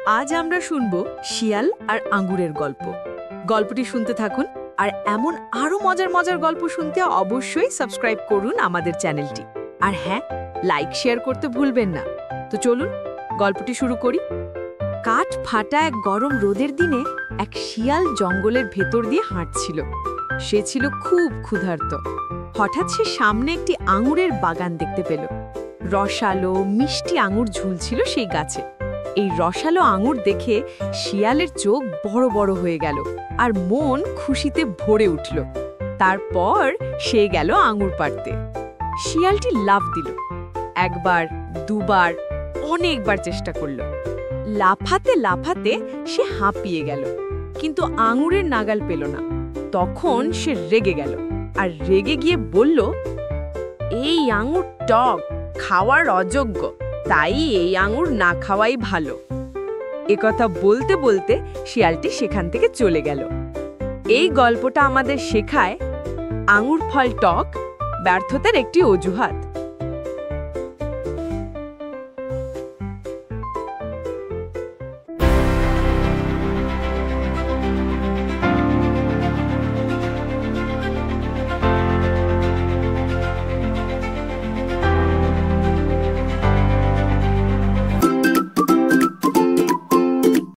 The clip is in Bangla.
আজ আমরা শুনব শিয়াল আর আঙ্গুরের গল্প। গল্পটি শুনতে থাকুন আর এমন আরো মজার মজার গল্প শুনতে অবশ্যই সাবস্ক্রাইব করুন আমাদের চ্যানেলটি। আর হ্যাঁ, লাইক শেয়ার করতে ভুলবেন না। তো চলুন গল্পটি শুরু করি। কাঠ ফাটা এক গরম রোদের দিনে এক শিয়াল জঙ্গলের ভেতর দিয়ে হাঁটছিল। সে ছিল খুব ক্ষুধার্ত। হঠাৎ সে সামনে একটি আঙুরের বাগান দেখতে পেল। রসালো মিষ্টি আঙুর ঝুলছিল সেই গাছে। এই রসালো আঙুর দেখে শিয়ালের চোখ বড় বড় হয়ে গেল আর মন খুশিতে ভরে উঠল। তারপর সে গেল আঙুর পাড়তে। শিয়ালটি লাফ দিল, একবার দুবার অনেকবার চেষ্টা করল। লাফাতে লাফাতে সে হাঁপিয়ে গেল, কিন্তু আঙুরের নাগাল পেল না। তখন সে রেগে গেল আর রেগে গিয়ে বলল, এই আঙুর টক, খাওয়ার অযোগ্য, তাই এই আঙুর না খাওয়াই ভালো। একথা বলতে বলতে শিয়ালটি সেখান থেকে চলে গেল। এই গল্পটা আমাদের শেখায় আঙুর ফল টক ব্যর্থতার একটি অজুহাত।